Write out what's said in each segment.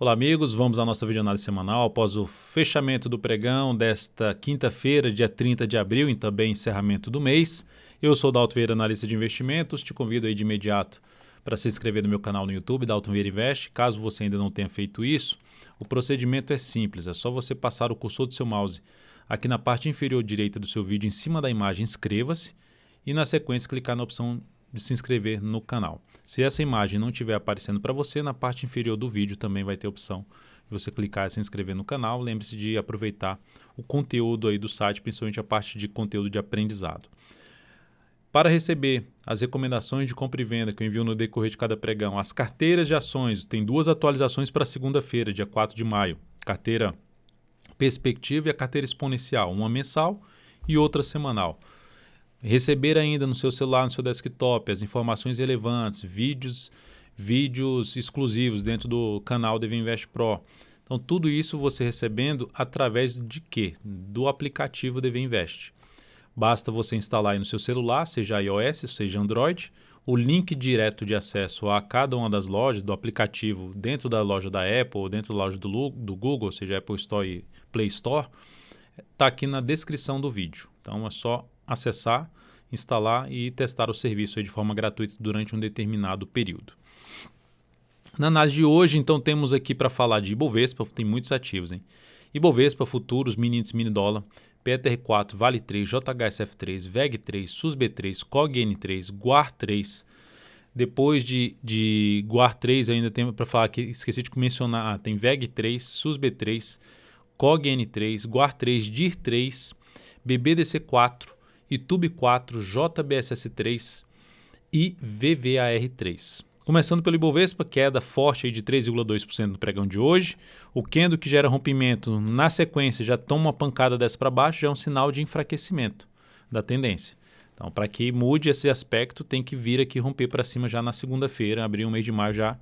Olá amigos, vamos à nossa videoanálise semanal após o fechamento do pregão desta quinta-feira, dia 30 de abril, e também encerramento do mês. Eu sou o Dalton Vieira, analista de investimentos, te convido aí de imediato para se inscrever no meu canal no YouTube, Dalton Vieira Invest. Caso você ainda não tenha feito isso, o procedimento é simples, é só você passar o cursor do seu mouse aqui na parte inferior direita do seu vídeo, em cima da imagem inscreva-se e na sequência clicar na opção de se inscrever no canal. Se essa imagem não estiver aparecendo para você, na parte inferior do vídeo também vai ter a opção de você clicar e se inscrever no canal. Lembre-se de aproveitar o conteúdo aí do site, principalmente a parte de conteúdo de aprendizado. Para receber as recomendações de compra e venda que eu envio no decorrer de cada pregão, as carteiras de ações, tem duas atualizações para segunda-feira, dia 4 de maio. Carteira Perspectiva e a carteira exponencial, uma mensal e outra semanal. Receber ainda no seu celular, no seu desktop, as informações relevantes, vídeos exclusivos dentro do canal DV Invest Pro. Então, tudo isso você recebendo através de quê? Do aplicativo DV Invest. Basta você instalar aí no seu celular, seja iOS, seja Android, o link direto de acesso a cada uma das lojas do aplicativo dentro da loja da Apple ou dentro da loja do Google, seja Apple Store e Play Store, está aqui na descrição do vídeo. Então, é só acessar, instalar e testar o serviço aí de forma gratuita durante um determinado período. Na análise de hoje, então, temos aqui para falar de Ibovespa, tem muitos ativos, hein? Ibovespa, futuros, mini índice, mini dólar, PTR4, Vale 3, JHSF3, VEG3, SUSB3, COGN3, GUAR3. Depois de GUAR3, ainda tem para falar que esqueci de mencionar, tem VEG3, SUSB3, COGN3, GUAR3, DIR3, BBDC4, ITUB4, JBSS3 e VVAR3. Começando pelo Ibovespa, queda forte aí de 3,2% no pregão de hoje. O candle que gera rompimento na sequência já toma uma pancada dessa para baixo, já é um sinal de enfraquecimento da tendência. Então, para que mude esse aspecto, tem que vir aqui romper para cima já na segunda-feira, abrir o mês de maio já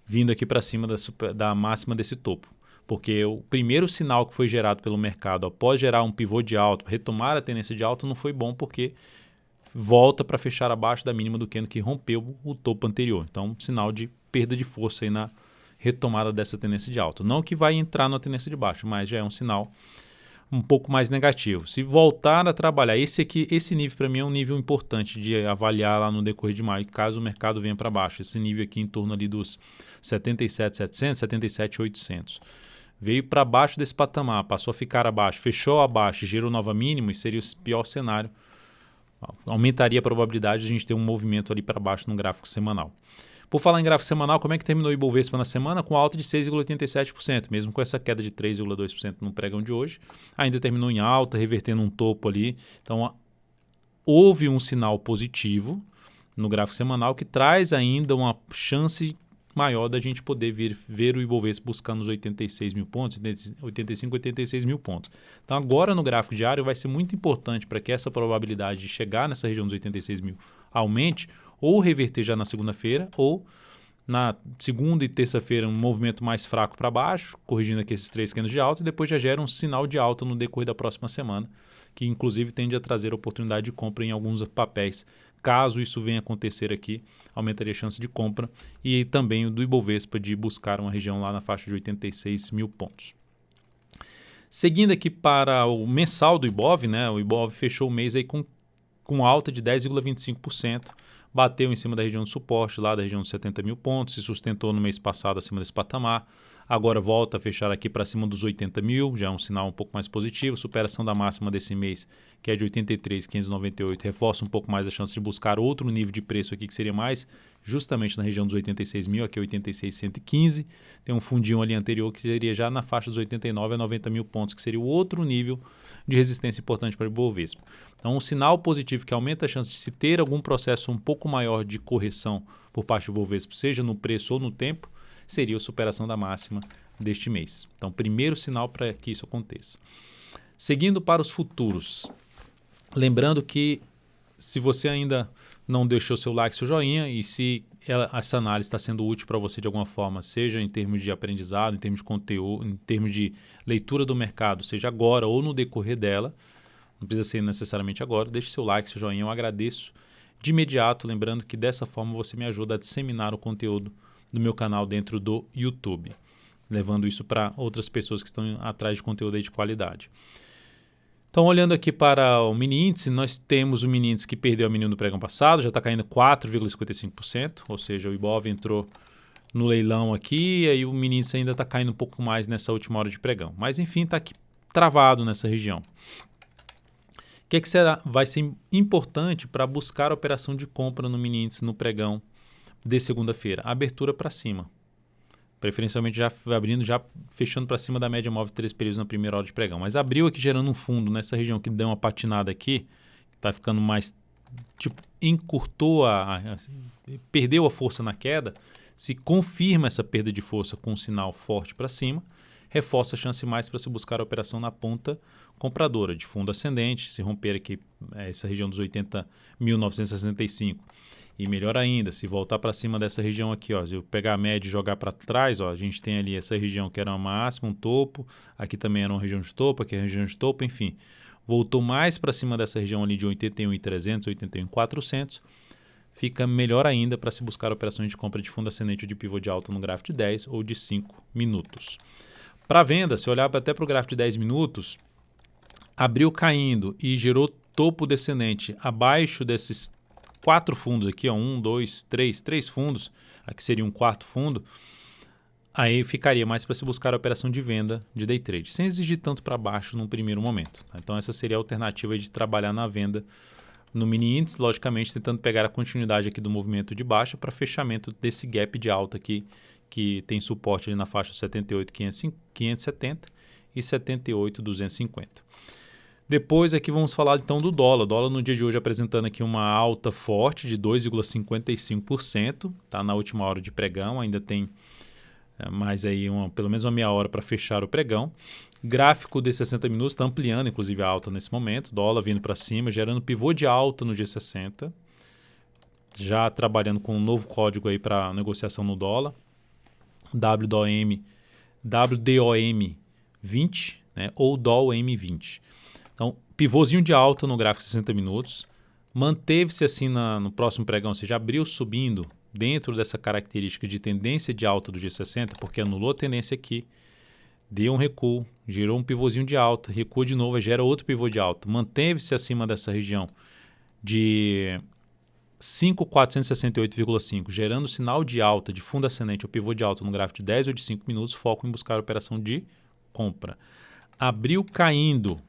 vindo aqui para cima da máxima desse topo. Porque o primeiro sinal que foi gerado pelo mercado após gerar um pivô de alta, retomar a tendência de alta, não foi bom porque volta para fechar abaixo da mínima do candle que rompeu o topo anterior. Então, sinal de perda de força aí na retomada dessa tendência de alta. Não que vai entrar na tendência de baixo, mas já é um sinal um pouco mais negativo. Se voltar a trabalhar, esse nível para mim é um nível importante de avaliar lá no decorrer de maio, caso o mercado venha para baixo. Esse nível aqui em torno ali dos 77.700, 77.800. Veio para baixo desse patamar, passou a ficar abaixo, fechou abaixo, gerou nova mínima e seria o pior cenário. Aumentaria a probabilidade de a gente ter um movimento ali para baixo no gráfico semanal. Por falar em gráfico semanal, como é que terminou o Ibovespa na semana? Com alta de 6,87%, mesmo com essa queda de 3,2% no pregão de hoje. Ainda terminou em alta, revertendo um topo ali. Então, houve um sinal positivo no gráfico semanal que traz ainda uma chance maior da gente poder ver o Ibovespa buscando os 86 mil pontos, 85, 86 mil pontos. Então agora no gráfico diário vai ser muito importante para que essa probabilidade de chegar nessa região dos 86 mil aumente, ou reverter já na segunda-feira, ou na segunda e terça-feira um movimento mais fraco para baixo, corrigindo aqui esses três candles de alta, e depois já gera um sinal de alta no decorrer da próxima semana, que inclusive tende a trazer oportunidade de compra em alguns papéis. Caso isso venha acontecer aqui, aumentaria a chance de compra e também o do Ibovespa de buscar uma região lá na faixa de 86 mil pontos. Seguindo aqui para o mensal do Ibov, né? O Ibov fechou o mês aí com alta de 10,25%, bateu em cima da região de suporte, lá da região dos 70 mil pontos, se sustentou no mês passado acima desse patamar, agora volta a fechar aqui para cima dos 80 mil, já é um sinal um pouco mais positivo, superação da máxima desse mês, que é de 83.598, reforça um pouco mais a chance de buscar outro nível de preço aqui, que seria mais justamente na região dos 86 mil, aqui 86.115, tem um fundinho ali anterior que seria já na faixa dos 89 a 90 mil pontos, que seria o outro nível de resistência importante para o Ibovespa. Então, um sinal positivo que aumenta a chance de se ter algum processo um pouco maior de correção por parte do Ibovespa, seja no preço ou no tempo, seria a superação da máxima deste mês. Então, primeiro sinal para que isso aconteça. Seguindo para os futuros, lembrando que se você ainda não deixou seu like, seu joinha, e se essa análise está sendo útil para você de alguma forma, seja em termos de aprendizado, em termos de conteúdo, em termos de leitura do mercado, seja agora ou no decorrer dela, não precisa ser necessariamente agora, deixe seu like, seu joinha, eu agradeço de imediato, lembrando que dessa forma você me ajuda a disseminar o conteúdo do meu canal dentro do YouTube. levando isso para outras pessoas que estão atrás de conteúdo aí de qualidade. Então, olhando aqui para o mini índice, nós temos o mini índice que perdeu a mínima do pregão passado, já está caindo 4,55%, ou seja, o Ibov entrou no leilão aqui, e aí o mini índice ainda está caindo um pouco mais nessa última hora de pregão. Mas, enfim, está aqui travado nessa região. O que vai ser importante para buscar a operação de compra no mini índice no pregão de segunda-feira? A abertura para cima. Preferencialmente já abrindo, já fechando para cima da média móvel de 3 períodos na primeira hora de pregão. Mas abriu aqui gerando um fundo nessa região que deu uma patinada aqui, está ficando mais, encurtou, perdeu a força na queda. Se confirma essa perda de força com um sinal forte para cima, reforça a chance mais para se buscar a operação na ponta compradora de fundo ascendente, se romper aqui essa região dos 80.965. E melhor ainda, se voltar para cima dessa região aqui, ó, se eu pegar a média e jogar para trás, ó, a gente tem ali essa região que era uma máxima, um topo, aqui também era uma região de topo, aqui é uma região de topo, enfim. Voltou mais para cima dessa região ali de 81.300, 81.400, fica melhor ainda para se buscar operações de compra de fundo ascendente ou de pivô de alta no gráfico de 10 ou de 5 minutos. Para venda, se olhar até para o gráfico de 10 minutos, abriu caindo e gerou topo descendente abaixo desses 4 fundos aqui, ó, 1, 2, 3 fundos, aqui seria um quarto fundo, aí ficaria mais para se buscar a operação de venda de day trade, sem exigir tanto para baixo num primeiro momento. Tá? Então essa seria a alternativa de trabalhar na venda no mini índice, logicamente tentando pegar a continuidade aqui do movimento de baixa para fechamento desse gap de alta aqui, que tem suporte ali na faixa 78.570 e 78.250. Depois aqui vamos falar então do dólar. O dólar no dia de hoje apresentando aqui uma alta forte de 2,55%, tá na última hora de pregão, ainda tem mais aí pelo menos uma meia hora para fechar o pregão. Gráfico de 60 minutos está ampliando inclusive a alta nesse momento, dólar vindo para cima, gerando pivô de alta no G60, já trabalhando com um novo código aí para negociação no dólar, WDOM 20, né, ou DOM20. Então, pivôzinho de alta no gráfico de 60 minutos, manteve-se assim no próximo pregão, ou seja, abriu subindo dentro dessa característica de tendência de alta do G60, porque anulou a tendência aqui, deu um recuo, gerou um pivôzinho de alta, recua de novo, gera outro pivô de alta, manteve-se acima dessa região de 5.468,5, gerando sinal de alta de fundo ascendente ou pivô de alta no gráfico de 10 ou de 5 minutos, foco em buscar a operação de compra. Abriu caindo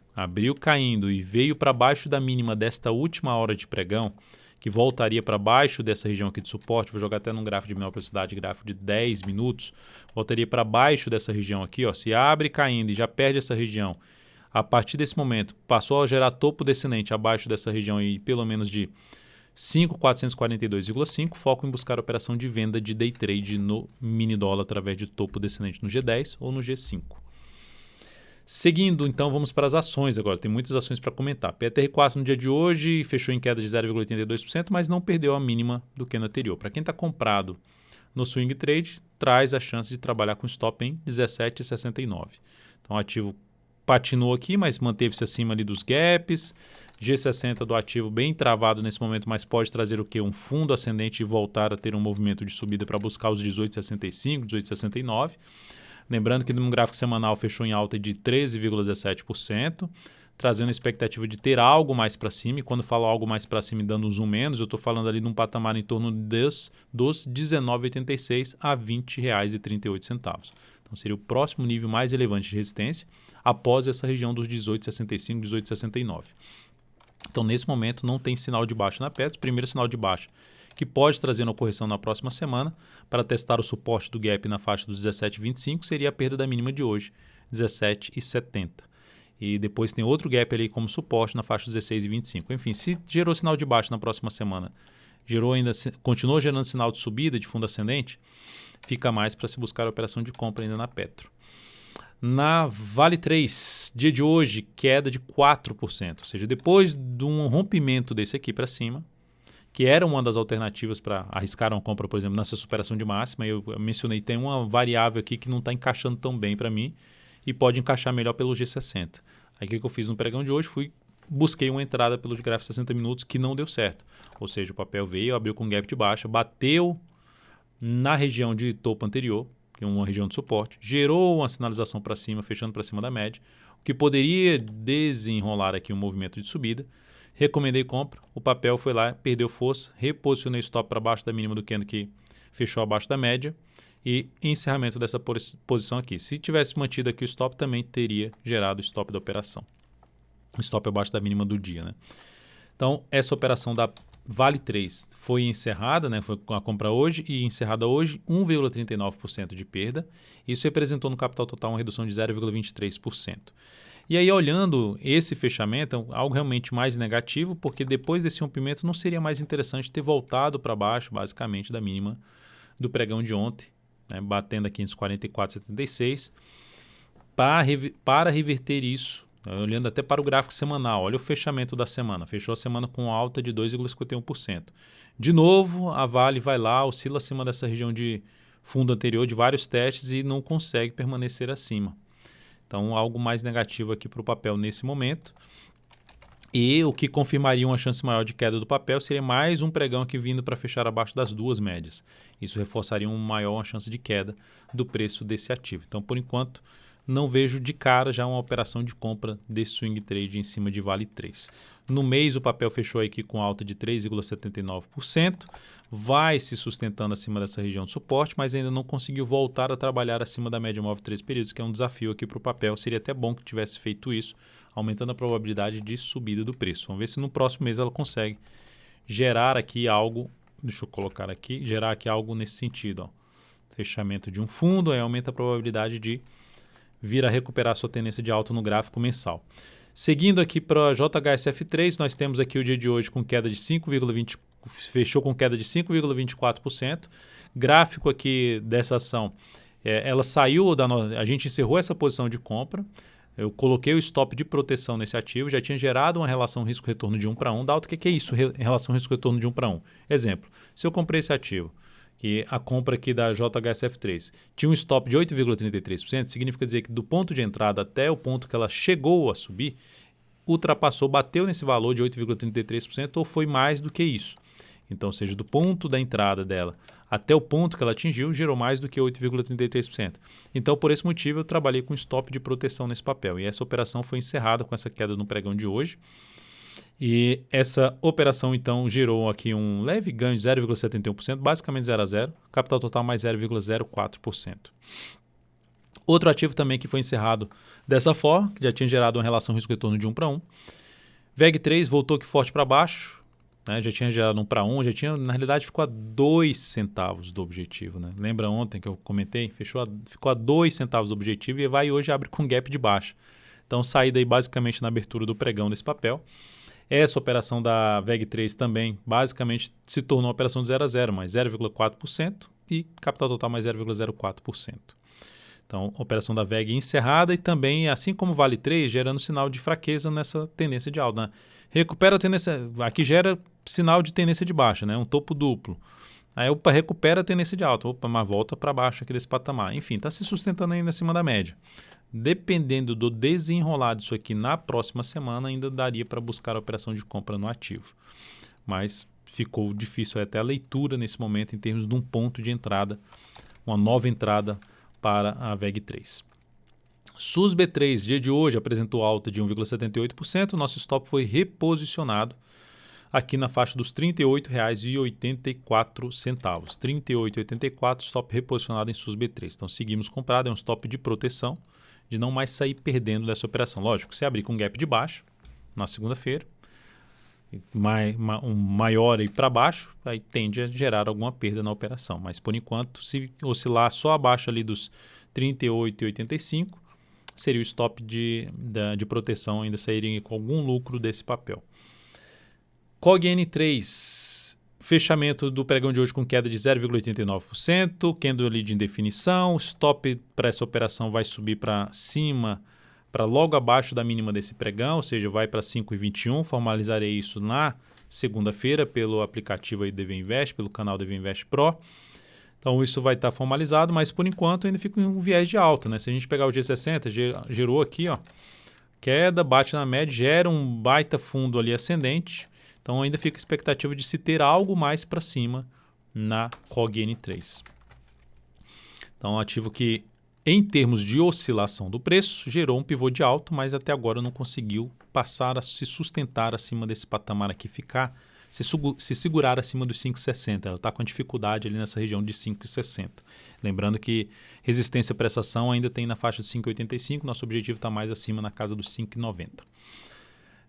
e veio para baixo da mínima desta última hora de pregão, que voltaria para baixo dessa região aqui de suporte, vou jogar até num gráfico de menor velocidade, gráfico de 10 minutos, voltaria para baixo dessa região aqui, ó, se abre caindo e já perde essa região, a partir desse momento passou a gerar topo descendente abaixo dessa região e pelo menos de 5.442,5, foco em buscar a operação de venda de day trade no mini dólar através de topo descendente no G10 ou no G5. Seguindo, então, vamos para as ações agora. Tem muitas ações para comentar. PTR4 no dia de hoje fechou em queda de 0,82%, mas não perdeu a mínima do que no anterior. Para quem está comprado no swing trade, traz a chance de trabalhar com stop em 17,69. Então, o ativo patinou aqui, mas manteve-se acima ali dos gaps. G60 do ativo bem travado nesse momento, mas pode trazer o quê? Um fundo ascendente e voltar a ter um movimento de subida para buscar os 18,65, 18,69. Lembrando que no gráfico semanal fechou em alta de 13,17%, trazendo a expectativa de ter algo mais para cima. E quando falo algo mais para cima e dando um zoom menos, eu estou falando ali de um patamar em torno dos R$19,86 a R$20,38. Então seria o próximo nível mais relevante de resistência após essa região dos 18,65, 18,69. Então nesse momento não tem sinal de baixa na Petro. Primeiro sinal de baixa que pode trazer uma correção na próxima semana para testar o suporte do gap na faixa dos 17,25 seria a perda da mínima de hoje, 17,70. E depois tem outro gap ali como suporte na faixa dos 16,25. Enfim, se gerou sinal de baixa na próxima semana, continuou gerando sinal de subida de fundo ascendente, fica mais para se buscar a operação de compra ainda na Petro. Na Vale 3, dia de hoje, queda de 4%, ou seja, depois de um rompimento desse aqui para cima, que era uma das alternativas para arriscar uma compra, por exemplo, nessa superação de máxima. Eu mencionei, tem uma variável aqui que não está encaixando tão bem para mim e pode encaixar melhor pelo G60. Aí o que eu fiz no pregão de hoje? Busquei uma entrada pelos gráficos de 60 minutos que não deu certo. Ou seja, o papel veio, abriu com gap de baixa, bateu na região de topo anterior, em uma região de suporte, gerou uma sinalização para cima, fechando para cima da média, o que poderia desenrolar aqui um movimento de subida. Recomendei compra, o papel foi lá, perdeu força, reposicionei o stop para baixo da mínima do candle que fechou abaixo da média e encerramento dessa posição aqui. Se tivesse mantido aqui o stop, também teria gerado o stop da operação. O stop abaixo da mínima do dia, né? Então, essa operação da Vale 3 foi encerrada, né? Foi com a compra hoje e encerrada hoje, 1,39% de perda. Isso representou no capital total uma redução de 0,23%. E aí, olhando esse fechamento, algo realmente mais negativo, porque depois desse rompimento não seria mais interessante ter voltado para baixo, basicamente, da mínima do pregão de ontem, né? Batendo aqui nos 44,76. Para reverter isso, olhando até para o gráfico semanal, olha o fechamento da semana. Fechou a semana com alta de 2,51%. De novo, a Vale vai lá, oscila acima dessa região de fundo anterior de vários testes e não consegue permanecer acima. Então, algo mais negativo aqui para o papel nesse momento. E o que confirmaria uma chance maior de queda do papel seria mais um pregão aqui vindo para fechar abaixo das duas médias. Isso reforçaria uma chance de queda do preço desse ativo. Então, por enquanto, não vejo de cara já uma operação de compra desse swing trade em cima de Vale 3. No mês, o papel fechou aqui com alta de 3,79%, vai se sustentando acima dessa região de suporte, mas ainda não conseguiu voltar a trabalhar acima da média móvel 3 períodos, que é um desafio aqui para o papel. Seria até bom que tivesse feito isso, aumentando a probabilidade de subida do preço. Vamos ver se no próximo mês ela consegue gerar aqui algo, deixa eu colocar aqui, gerar aqui algo nesse sentido. Ó. Fechamento de um fundo, aí aumenta a probabilidade de vir a recuperar sua tendência de alta no gráfico mensal. Seguindo aqui para a JHSF3, nós temos aqui o dia de hoje com queda de 5,20, fechou com queda de 5,24%. Gráfico aqui dessa ação, ela saiu a gente encerrou essa posição de compra. Eu coloquei o stop de proteção nesse ativo, já tinha gerado uma relação risco-retorno de 1 para 1. Dalton, o que é isso, relação risco-retorno de 1 para 1? Exemplo, se eu comprei esse ativo, que a compra aqui da JHSF3 tinha um stop de 8,33%, significa dizer que do ponto de entrada até o ponto que ela chegou a subir, ultrapassou, bateu nesse valor de 8,33% ou foi mais do que isso. Então, ou seja, do ponto da entrada dela até o ponto que ela atingiu, gerou mais do que 8,33%. Então, por esse motivo, eu trabalhei com stop de proteção nesse papel. E essa operação foi encerrada com essa queda no pregão de hoje. E essa operação, então, gerou aqui um leve ganho de 0,71%, basicamente 0 a 0, capital total mais 0,04%. Outro ativo também que foi encerrado dessa forma, que já tinha gerado uma relação risco-retorno de 1 para 1. VEG3 voltou aqui forte para baixo, né? Já tinha gerado 1 para 1, na realidade ficou a 2 centavos do objetivo. Né? Lembra ontem que eu comentei? Ficou a 2 centavos do objetivo e vai hoje abre com gap de baixa. Então, saída aí basicamente na abertura do pregão desse papel. Essa operação da VEG3 também basicamente se tornou uma operação de 0 a 0, mais 0,4% e capital total mais 0,04%. Então, operação da VEG encerrada e também, assim como Vale 3, gerando sinal de fraqueza nessa tendência de alta. Né? Recupera a tendência, aqui gera sinal de tendência de baixa, né? Um topo duplo. Aí, recupera a tendência de alta, mas volta para baixo aqui desse patamar. Enfim, está se sustentando ainda acima da média. Dependendo do desenrolar disso aqui na próxima semana, ainda daria para buscar a operação de compra no ativo. Mas ficou difícil até a leitura nesse momento em termos de um ponto de entrada, uma nova entrada para a VEG3. SUSB3, dia de hoje, apresentou alta de 1,78%. Nosso stop foi reposicionado aqui na faixa dos R$ 38,84. R$ 38,84, stop reposicionado em SUSB3. Então, seguimos comprado, é um stop de proteção, de não mais sair perdendo dessa operação. Lógico, se abrir com gap de baixo na segunda-feira, um maior aí para baixo, aí tende a gerar alguma perda na operação. Mas, por enquanto, se oscilar só abaixo ali dos 38,85, seria o stop de proteção, ainda sairia com algum lucro desse papel. COGN3, fechamento do pregão de hoje com queda de 0,89%, candle ali de indefinição, stop para essa operação vai subir para cima, para logo abaixo da mínima desse pregão, ou seja, vai para 5,21, formalizarei isso na segunda-feira pelo aplicativo aí DV Invest, pelo canal DV Invest Pro. Então isso vai estar formalizado, mas por enquanto ainda fica em um viés de alta, né? Se a gente pegar o G60, gerou aqui, ó, queda, bate na média, gera um baita fundo ali ascendente. Então ainda fica a expectativa de se ter algo mais para cima na COGN3. Então, um ativo que, em termos de oscilação do preço, gerou um pivô de alta, mas até agora não conseguiu passar a se sustentar acima desse patamar aqui, se segurar acima dos 5,60. Ela está com dificuldade ali nessa região de 5,60. Lembrando que resistência para essa ação ainda tem na faixa de 5,85, nosso objetivo está mais acima na casa dos 5,90.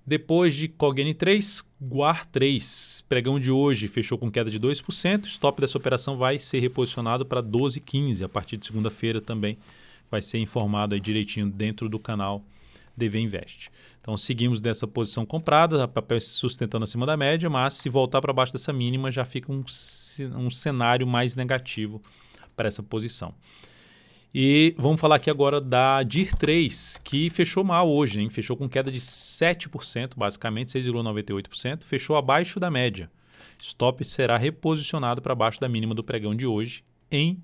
Depois de Cogn 3, Guar 3, pregão de hoje fechou com queda de 2%, stop dessa operação vai ser reposicionado para 12,15, a partir de segunda-feira também vai ser informado aí direitinho dentro do canal DV Invest. Então seguimos dessa posição comprada, a papel se sustentando acima da média, mas se voltar para baixo dessa mínima já fica um cenário mais negativo para essa posição. E vamos falar aqui agora da DIR 3, que fechou mal hoje, hein? Fechou com queda de 7%, basicamente 6,98%, fechou abaixo da média. Stop será reposicionado para baixo da mínima do pregão de hoje em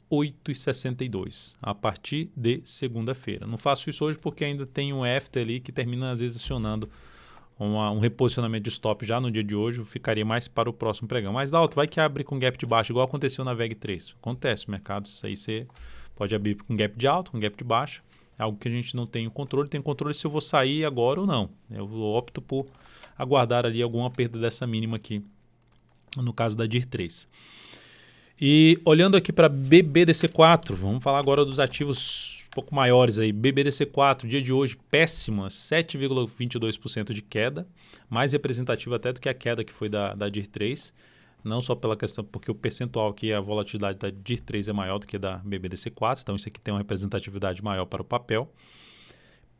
8,62 a partir de segunda-feira. Não faço isso hoje porque ainda tem um after ali que termina às vezes acionando um reposicionamento de stop já no dia de hoje, eu ficaria mais para o próximo pregão. Mas alto, vai que abre com gap de baixo, igual aconteceu na VEG 3. Acontece no mercado, isso aí você pode abrir com gap de alto, com gap de baixo. É algo que a gente não tem o controle. Tem controle se eu vou sair agora ou não. Eu opto por aguardar ali alguma perda dessa mínima aqui, no caso da DIR 3. E olhando aqui para BBDC4, vamos falar agora dos ativos um pouco maiores aí. BBDC4, dia de hoje, péssima, 7,22% de queda, mais representativa até do que a queda que foi da DIR 3. Não só pela questão, porque o percentual aqui, a volatilidade da DIR 3 é maior do que da BBDC4, então isso aqui tem uma representatividade maior para o papel.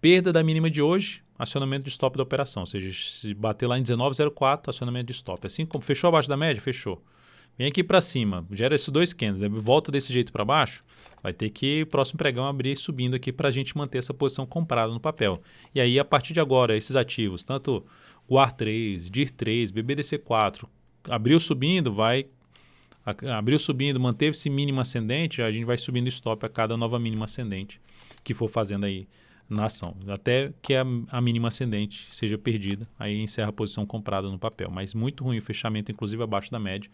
Perda da mínima de hoje, acionamento de stop da operação, ou seja, se bater lá em 19,04, acionamento de stop. Assim como fechou abaixo da média, fechou. Vem aqui para cima, gera esses dois candles, volta desse jeito para baixo, vai ter que o próximo pregão abrir subindo aqui para a gente manter essa posição comprada no papel. E aí, a partir de agora, esses ativos, tanto Guar 3, DIR 3, BBDC4, abriu subindo, manteve-se mínimo ascendente, a gente vai subindo stop a cada nova mínima ascendente que for fazendo aí na ação. Até que a mínima ascendente seja perdida, aí encerra a posição comprada no papel. Mas muito ruim o fechamento, inclusive abaixo da média.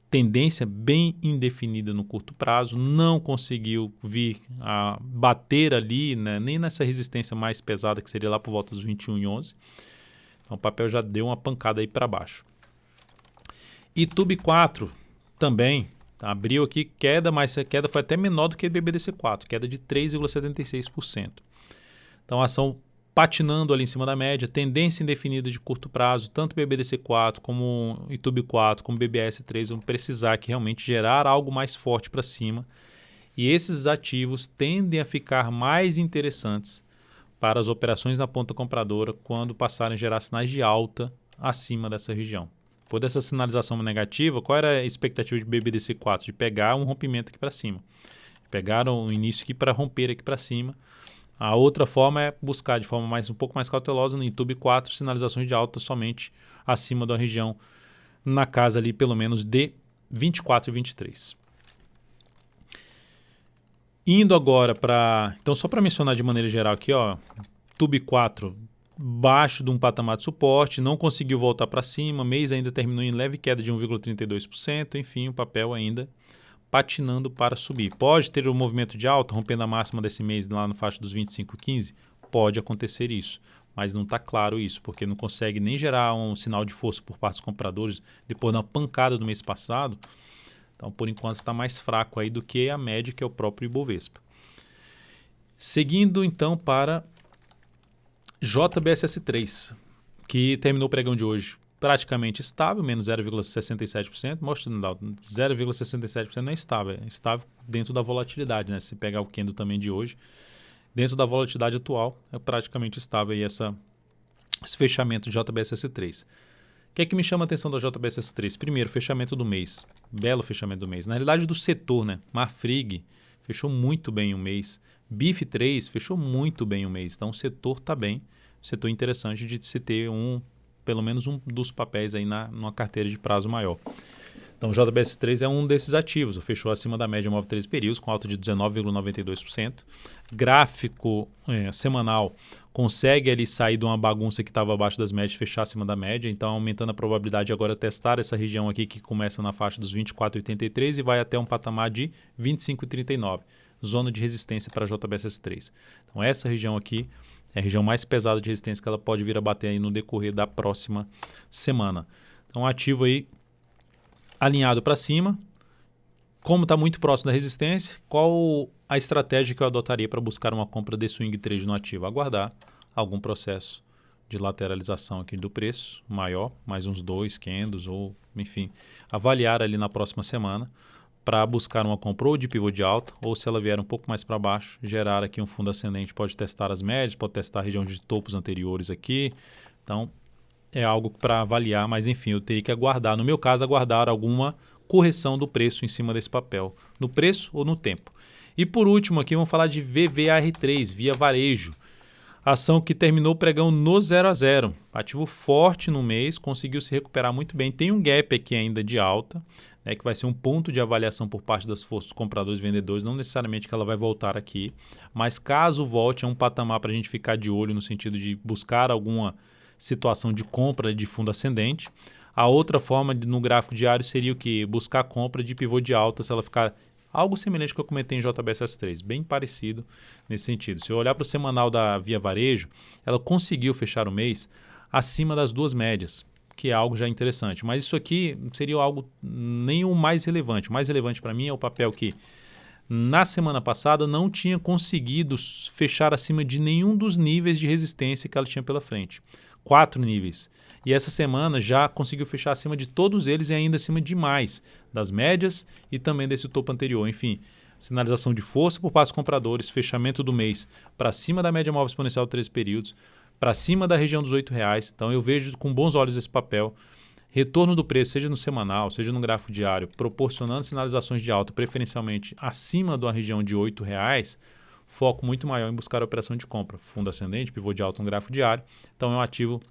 Tendência bem indefinida no curto prazo, não conseguiu vir a bater ali, né, nem nessa resistência mais pesada que seria lá por volta dos 21,11. Então o papel já deu uma pancada aí para baixo. E Tube 4 também abriu aqui queda, mas a queda foi até menor do que o BBDC4, queda de 3,76%. Então a ação patinando ali em cima da média, tendência indefinida de curto prazo, tanto BBDC4 como Itube 4, como BBS3 vão precisar que realmente gerar algo mais forte para cima. E esses ativos tendem a ficar mais interessantes para as operações na ponta compradora quando passarem a gerar sinais de alta acima dessa região. Por essa sinalização negativa, qual era a expectativa de BBDC4? De pegar um rompimento aqui para cima. Pegaram o início aqui para romper aqui para cima. A outra forma é buscar de forma um pouco mais cautelosa no YouTube 4, sinalizações de alta somente acima da região, na casa ali pelo menos de 24 e 23. Indo agora para... Então só para mencionar de maneira geral aqui, ó, Tube 4 baixo de um patamar de suporte, não conseguiu voltar para cima, mês ainda terminou em leve queda de 1,32%, enfim, o papel ainda patinando para subir. Pode ter um movimento de alta, rompendo a máxima desse mês lá no faixa dos 25,15? Pode acontecer isso, mas não está claro isso, porque não consegue nem gerar um sinal de força por parte dos compradores depois da pancada do mês passado. Então, por enquanto, está mais fraco aí do que a média, que é o próprio Ibovespa. Seguindo, então, para JBSS3, que terminou o pregão de hoje praticamente estável, menos 0,67%, mostrando 0,67% não é estável, é estável dentro da volatilidade, né? Se pegar o candle também de hoje, dentro da volatilidade atual, é praticamente estável aí esse fechamento de JBSS3. O que é que me chama a atenção da JBSS3? Primeiro, fechamento do mês, belo fechamento do mês. Na realidade do setor, né? Marfrig fechou muito bem o mês, BIF3 fechou muito bem o mês, então o setor está bem, setor interessante de se ter pelo menos um dos papéis aí numa carteira de prazo maior. Então, o JBS3 é um desses ativos, fechou acima da média móvel 13 períodos, com alta de 19,92%. Gráfico semanal consegue ali sair de uma bagunça que estava abaixo das médias e fechar acima da média, então aumentando a probabilidade agora de testar essa região aqui que começa na faixa dos 24,83 e vai até um patamar de 25,39, zona de resistência para a JBS3. Então, essa região aqui é a região mais pesada de resistência que ela pode vir a bater aí no decorrer da próxima semana. Então, ativo aí alinhado para cima. Como está muito próximo da resistência, qual a estratégia que eu adotaria para buscar uma compra de swing trade no ativo? Aguardar algum processo de lateralização aqui do preço maior, mais uns 2 candles ou enfim, avaliar ali na próxima semana para buscar uma compra ou de pivô de alta ou se ela vier um pouco mais para baixo, gerar aqui um fundo ascendente, pode testar as médias, pode testar a região de topos anteriores aqui. Então, é algo para avaliar, mas enfim, eu teria que aguardar, no meu caso, aguardar alguma correção do preço em cima desse papel, no preço ou no tempo. E por último aqui vamos falar de VVAR3, Via Varejo, ação que terminou o pregão no 0 a 0, ativo forte no mês, conseguiu se recuperar muito bem, tem um gap aqui ainda de alta, né, que vai ser um ponto de avaliação por parte das forças dos compradores e vendedores, não necessariamente que ela vai voltar aqui, mas caso volte é um patamar para a gente ficar de olho no sentido de buscar alguma situação de compra de fundo ascendente. A outra forma no gráfico diário seria o que? Buscar compra de pivô de alta se ela ficar algo semelhante ao que eu comentei em JBS3, bem parecido nesse sentido. Se eu olhar para o semanal da Via Varejo, ela conseguiu fechar o mês acima das duas médias, que é algo já interessante. Mas isso aqui seria algo nem o mais relevante. O mais relevante para mim é o papel que na semana passada não tinha conseguido fechar acima de nenhum dos níveis de resistência que ela tinha pela frente. 4 níveis. E essa semana já conseguiu fechar acima de todos eles e ainda acima de mais das médias e também desse topo anterior. Enfim, sinalização de força por parte dos compradores, fechamento do mês para cima da média móvel exponencial de 13 períodos, para cima da região dos R$8. Então eu vejo com bons olhos esse papel. Retorno do preço, seja no semanal, seja no gráfico diário, proporcionando sinalizações de alta, preferencialmente acima da região de R$8, foco muito maior em buscar a operação de compra. Fundo ascendente, pivô de alta no gráfico diário. Então é um ativo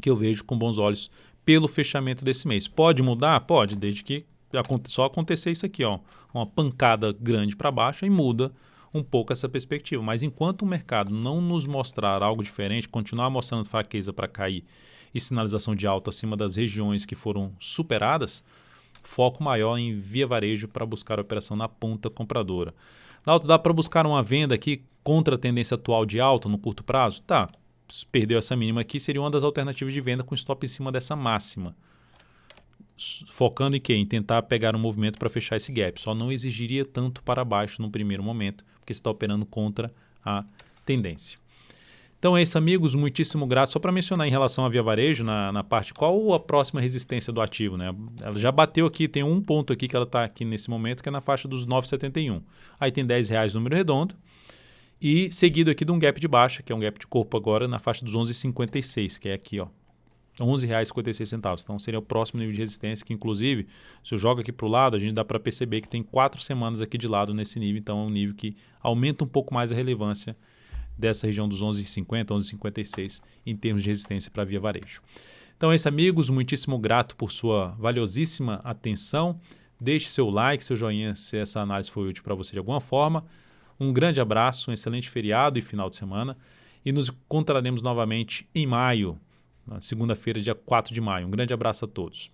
que eu vejo com bons olhos pelo fechamento desse mês. Pode mudar? Pode, desde que só acontecer isso aqui, ó, uma pancada grande para baixo e muda um pouco essa perspectiva. Mas enquanto o mercado não nos mostrar algo diferente, continuar mostrando fraqueza para cair e sinalização de alta acima das regiões que foram superadas, foco maior em Via Varejo para buscar a operação na ponta compradora. Dá para buscar uma venda aqui contra a tendência atual de alta no curto prazo? Tá, perdeu essa mínima aqui, seria uma das alternativas de venda com stop em cima dessa máxima. Focando em quê? Em tentar pegar um movimento para fechar esse gap. Só não exigiria tanto para baixo no primeiro momento, porque você está operando contra a tendência. Então é isso, amigos, muitíssimo grato. Só para mencionar em relação à Via Varejo, na parte qual a próxima resistência do ativo, né? Ela já bateu aqui, tem um ponto aqui que ela está aqui nesse momento, que é na faixa dos 9,71. Aí tem R$10 número redondo e seguido aqui de um gap de baixa, que é um gap de corpo agora na faixa dos 11,56, que é aqui, ó. R$11,56. Então seria o próximo nível de resistência, que inclusive, se eu jogo aqui para o lado, a gente dá para perceber que tem 4 semanas aqui de lado nesse nível, então é um nível que aumenta um pouco mais a relevância dessa região dos 11,50, 11,56 em termos de resistência para a Via Varejo. Então é isso, amigos, muitíssimo grato por sua valiosíssima atenção. Deixe seu like, seu joinha se essa análise foi útil para você de alguma forma. Um grande abraço, um excelente feriado e final de semana e nos encontraremos novamente em maio, na segunda-feira, dia 4 de maio. Um grande abraço a todos.